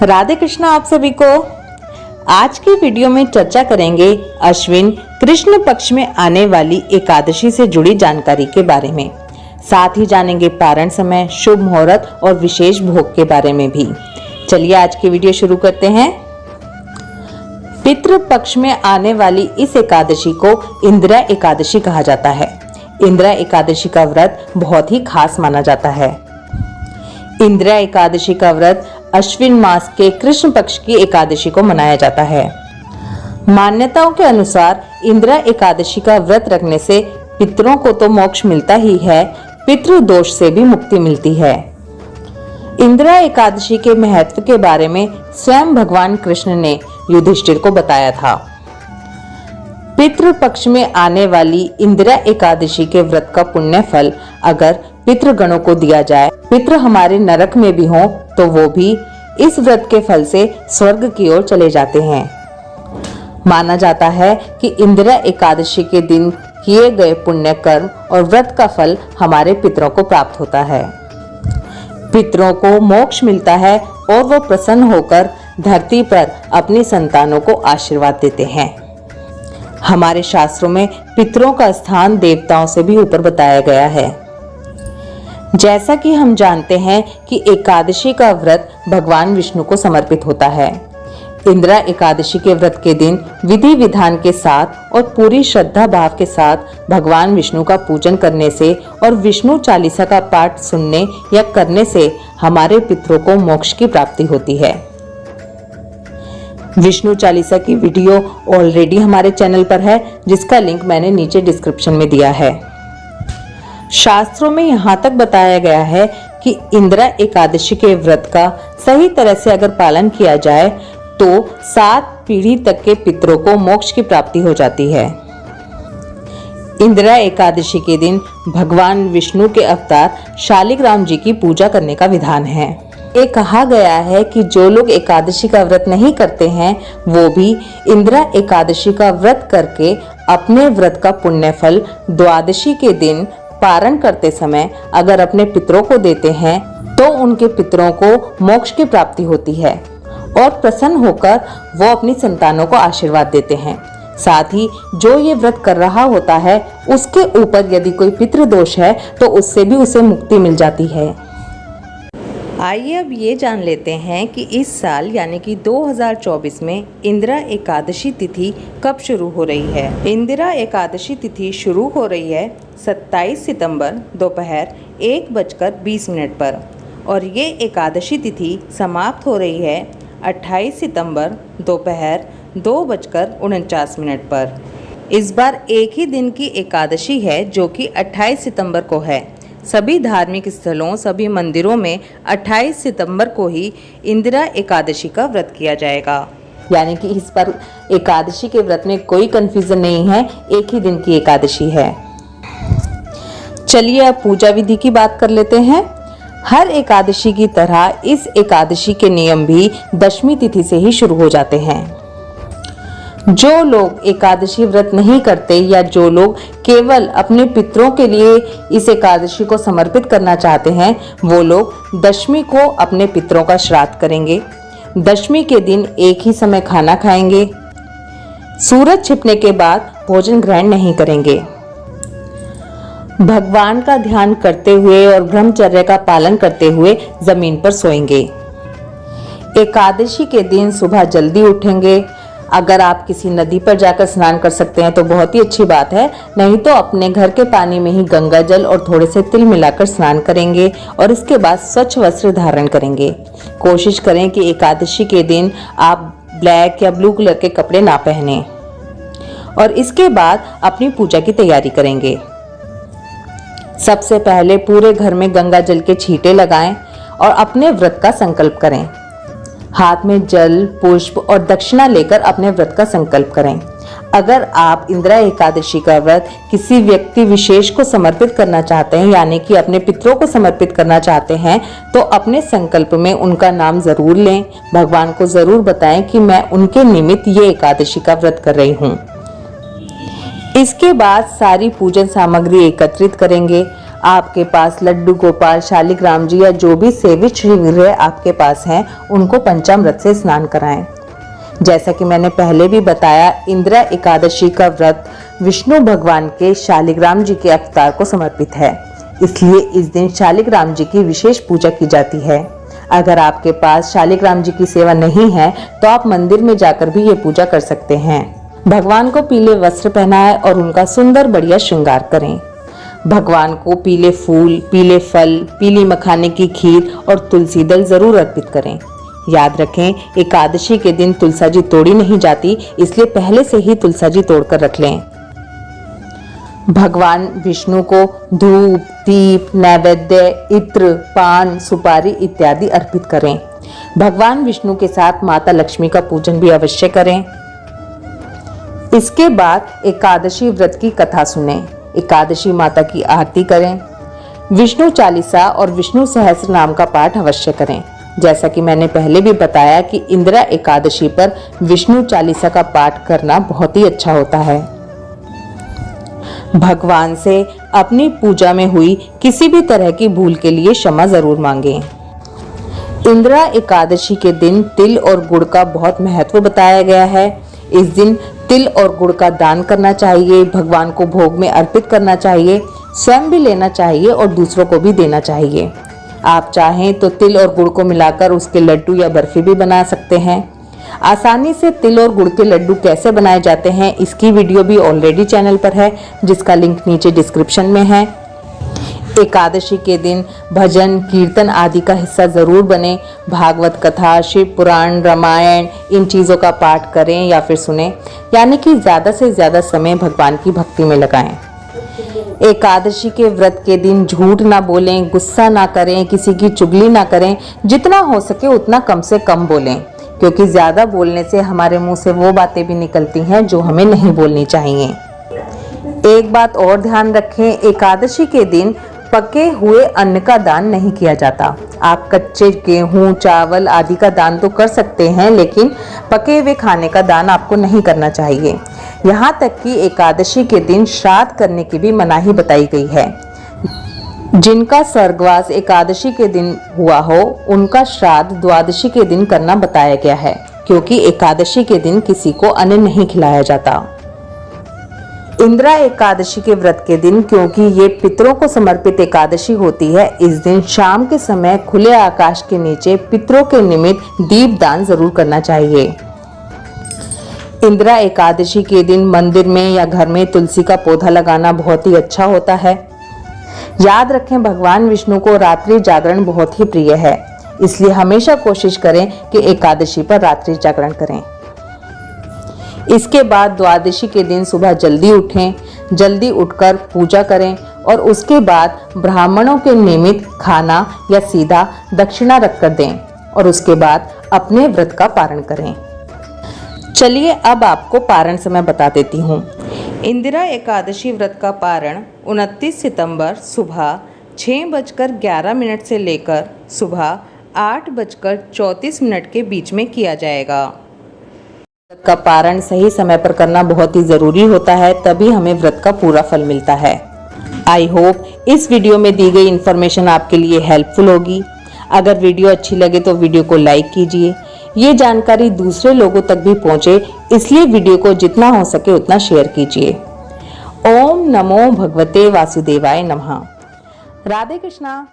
राधे कृष्ण आप सभी को। आज की वीडियो में चर्चा करेंगे अश्विन कृष्ण पक्ष में आने वाली एकादशी से जुड़ी जानकारी के बारे में। साथ ही जानेंगे पारण समय, शुभ मुहूर्त और विशेष भोग के बारे में भी। चलिए आज की वीडियो शुरू करते हैं। पितृ पक्ष में आने वाली इस एकादशी को इंदिरा एकादशी कहा जाता है। इंदिरा एकादशी का व्रत बहुत ही खास माना जाता है। इंदिरा एकादशी का व्रत अश्विन मास के कृष्ण पक्ष की एकादशी को मनाया जाता है। मान्यताओं के अनुसार इंदिरा एकादशी का व्रत रखने से पितरों को तो मोक्ष मिलता ही है, पितृ दोष से भी मुक्ति मिलती है। इंदिरा एकादशी के महत्व के बारे में स्वयं भगवान कृष्ण ने युधिष्ठिर को बताया था। पितृ पक्ष में आने वाली इंदिरा एकादशी के व्रत का पुण्य फल अगर पितृगणों को दिया जाए, पितृ हमारे नरक में भी हों तो वो भी इस व्रत के फल से स्वर्ग की ओर चले जाते हैं। माना जाता है कि इंदिरा एकादशी के दिन किए गए पुण्य कर्म और व्रत का फल हमारे पितरों को प्राप्त होता है। पितरों को मोक्ष मिलता है और वो प्रसन्न होकर धरती पर अपनी संतानों को आशीर्वाद देते हैं। हमारे शास्त्रों में पितरों का स्थान देवताओं से भी ऊपर बताया गया है। जैसा कि हम जानते हैं कि एकादशी का व्रत भगवान विष्णु को समर्पित होता है। इंदिरा एकादशी के व्रत के दिन विधि विधान के साथ और पूरी श्रद्धा भाव के साथ भगवान विष्णु का पूजन करने से और विष्णु चालीसा का पाठ सुनने या करने से हमारे पितरों को मोक्ष की प्राप्ति होती है। विष्णु चालीसा की वीडियो ऑलरेडी हमारे चैनल पर है, जिसका लिंक मैंने नीचे डिस्क्रिप्शन में दिया है। शास्त्रों में यहाँ तक बताया गया है कि इंदिरा एकादशी के व्रत का सही तरह से अगर पालन किया जाए तो 7 पीढ़ी तक के पितरों को मोक्ष की प्राप्ति हो जाती है। इंदिरा एकादशी के दिन भगवान विष्णु के अवतार शालिग्राम जी की पूजा करने का विधान है। ये कहा गया है कि जो लोग एकादशी का व्रत नहीं करते हैं वो भी इंदिरा एकादशी का व्रत करके अपने व्रत का पुण्य फल द्वादशी के दिन पारण करते समय अगर अपने पितरों को देते हैं तो उनके पितरों को मोक्ष की प्राप्ति होती है और प्रसन्न होकर वो अपनी संतानों को आशीर्वाद देते हैं। साथ ही जो ये व्रत कर रहा होता है उसके ऊपर यदि कोई पितृ दोष है तो उससे भी उसे मुक्ति मिल जाती है। आइए अब ये जान लेते हैं कि इस साल यानी कि 2024 में इंदिरा एकादशी तिथि कब शुरू हो रही है। इंदिरा एकादशी तिथि शुरू हो रही है 27 सितंबर दोपहर 1:20 पर और ये एकादशी तिथि समाप्त हो रही है 28 सितंबर दोपहर 2:49 पर। इस बार एक ही दिन की एकादशी है जो कि 28 सितंबर को है। सभी धार्मिक स्थलों, सभी मंदिरों में 28 सितंबर को ही इंदिरा एकादशी का व्रत किया जाएगा। यानी कि इस पर एकादशी के व्रत में कोई कंफ्यूजन नहीं है, एक ही दिन की एकादशी है। चलिए अब पूजा विधि की बात कर लेते हैं। हर एकादशी की तरह इस एकादशी के नियम भी दशमी तिथि से ही शुरू हो जाते हैं। जो लोग एकादशी व्रत नहीं करते या जो लोग केवल अपने पितरों के लिए इस एकादशी को समर्पित करना चाहते हैं वो लोग दशमी को अपने पितरों का श्राद्ध करेंगे। दशमी के दिन एक ही समय खाना खाएंगे। सूरज छिपने के बाद भोजन ग्रहण नहीं करेंगे। भगवान का ध्यान करते हुए और ब्रह्मचर्य का पालन करते हुए जमीन पर सोएंगे। एकादशी के दिन सुबह जल्दी उठेंगे। अगर आप किसी नदी पर जाकर स्नान कर सकते हैं तो बहुत ही अच्छी बात है, नहीं तो अपने घर के पानी में ही गंगा जल और थोड़े से तिल मिलाकर स्नान करेंगे और इसके बाद स्वच्छ वस्त्र धारण करेंगे। कोशिश करें कि एकादशी के दिन आप ब्लैक या ब्लू कलर के कपड़े ना पहने और इसके बाद अपनी पूजा की तैयारी करेंगे। सबसे पहले पूरे घर में गंगा जल के छींटे लगाएं और अपने व्रत का संकल्प करें। हाथ में जल, पुष्प और दक्षिणा लेकर अपने व्रत का संकल्प करें। अगर आप इंदिरा एकादशी का व्रत किसी व्यक्ति विशेष को समर्पित करना चाहते हैं यानी कि अपने पितरों को समर्पित करना चाहते हैं तो अपने संकल्प में उनका नाम जरूर लें। भगवान को जरूर बताएं कि मैं उनके निमित्त ये एकादशी का व्रत कर रही हूँ। इसके बाद सारी पूजन सामग्री एकत्रित करेंगे। आपके पास लड्डू गोपाल, शालिग्राम जी या जो भी सेवित श्री विग्रह आपके पास हैं, उनको पंचामृत से स्नान कराएं। जैसा कि मैंने पहले भी बताया, इंदिरा एकादशी का व्रत विष्णु भगवान के शालिग्राम जी के अवतार को समर्पित है, इसलिए इस दिन शालिग्राम जी की विशेष पूजा की जाती है। अगर आपके पास शालिग्राम जी की सेवा नहीं है तो आप मंदिर में जाकर भी ये पूजा कर सकते हैं। भगवान को पीले वस्त्र पहनाएं और उनका सुंदर बढ़िया श्रृंगार करें। भगवान को पीले फूल, पीले फल, पीली मखाने की खीर और तुलसी दल जरूर अर्पित करें। याद रखें, एकादशी के दिन तुलसी तोड़ी नहीं जाती, इसलिए पहले से ही तुलसी तोड़कर रख लें। भगवान विष्णु को धूप, दीप, नैवेद्य, इत्र, पान, सुपारी इत्यादि अर्पित करें। भगवान विष्णु के साथ माता लक्ष्मी का पूजन भी अवश्य करें। इसके बाद एकादशी व्रत की कथा सुनें, एकादशी माता की आरती करें, विष्णु चालीसा और विष्णु सहस्त्र नाम का पाठ अवश्य करें। जैसा कि मैंने पहले भी बताया कि इंदिरा एकादशी पर विष्णु चालीसा का पाठ करना बहुत ही अच्छा होता है। भगवान से अपनी पूजा में हुई किसी भी तरह की भूल के लिए क्षमा जरूर मांगें। इंदिरा एकादशी के दिन तिल और गुड़ का बहुत महत्व बताया गया है। इस दिन तिल और गुड़ का दान करना चाहिए, भगवान को भोग में अर्पित करना चाहिए, स्वयं भी लेना चाहिए और दूसरों को भी देना चाहिए। आप चाहें तो तिल और गुड़ को मिलाकर उसके लड्डू या बर्फी भी बना सकते हैं। आसानी से तिल और गुड़ के लड्डू कैसे बनाए जाते हैं, इसकी वीडियो भी ऑलरेडी चैनल पर है, जिसका लिंक नीचे डिस्क्रिप्शन में है। एकादशी के दिन भजन, कीर्तन आदि का हिस्सा जरूर बने। भागवत कथा, शिव पुराण, रामायण, इन चीज़ों का पाठ करें या फिर सुने, यानी कि ज़्यादा से ज़्यादा समय भगवान की भक्ति में लगाएं। एकादशी के व्रत के दिन झूठ ना बोलें, गुस्सा ना करें, किसी की चुगली ना करें, जितना हो सके उतना कम से कम बोलें, क्योंकि ज़्यादा बोलने से हमारे मुंह से वो बातें भी निकलती हैं जो हमें नहीं बोलनी चाहिए। एक बात और ध्यान रखें, एकादशी के दिन पके हुए अन्न का दान नहीं किया जाता। आप कच्चे गेहूं, चावल आदि का दान तो कर सकते हैं, लेकिन पके हुए खाने का दान आपको नहीं करना चाहिए। यहाँ तक कि एकादशी के दिन श्राद्ध करने की भी मनाही बताई गई है। जिनका स्वर्गवास एकादशी के दिन हुआ हो, उनका श्राद्ध द्वादशी के दिन करना बताया गया है, क्योंकि एकादशी के दिन किसी को अन्न नहीं खिलाया जाता। इंदिरा एकादशी के व्रत के दिन, क्योंकि ये पितरों को समर्पित एकादशी होती है, इस दिन शाम के समय खुले आकाश के नीचे पितरों के निमित्त दीप दान जरूर करना चाहिए। इंदिरा एकादशी के दिन मंदिर में या घर में तुलसी का पौधा लगाना बहुत ही अच्छा होता है। याद रखें, भगवान विष्णु को रात्रि जागरण बहुत ही प्रिय है, इसलिए हमेशा कोशिश करें कि एकादशी पर रात्रि जागरण करें। इसके बाद द्वादशी के दिन सुबह जल्दी उठें, जल्दी उठकर पूजा करें और उसके बाद ब्राह्मणों के निमित्त खाना या सीधा दक्षिणा रखकर दें और उसके बाद अपने व्रत का पारण करें। चलिए अब आपको पारण समय बता देती हूँ। इंदिरा एकादशी व्रत का पारण 29 सितंबर सुबह 6:11 से लेकर सुबह 8:34 के बीच में किया जाएगा। व्रत का पारण सही समय पर करना बहुत ही ज़रूरी होता है, तभी हमें व्रत का पूरा फल मिलता है। आई होप इस वीडियो में दी गई इन्फॉर्मेशन आपके लिए हेल्पफुल होगी। अगर वीडियो अच्छी लगे तो वीडियो को लाइक कीजिए। ये जानकारी दूसरे लोगों तक भी पहुंचे, इसलिए वीडियो को जितना हो सके उतना शेयर कीजिए। ओम नमो भगवते वासुदेवाय नमः। राधे कृष्णा।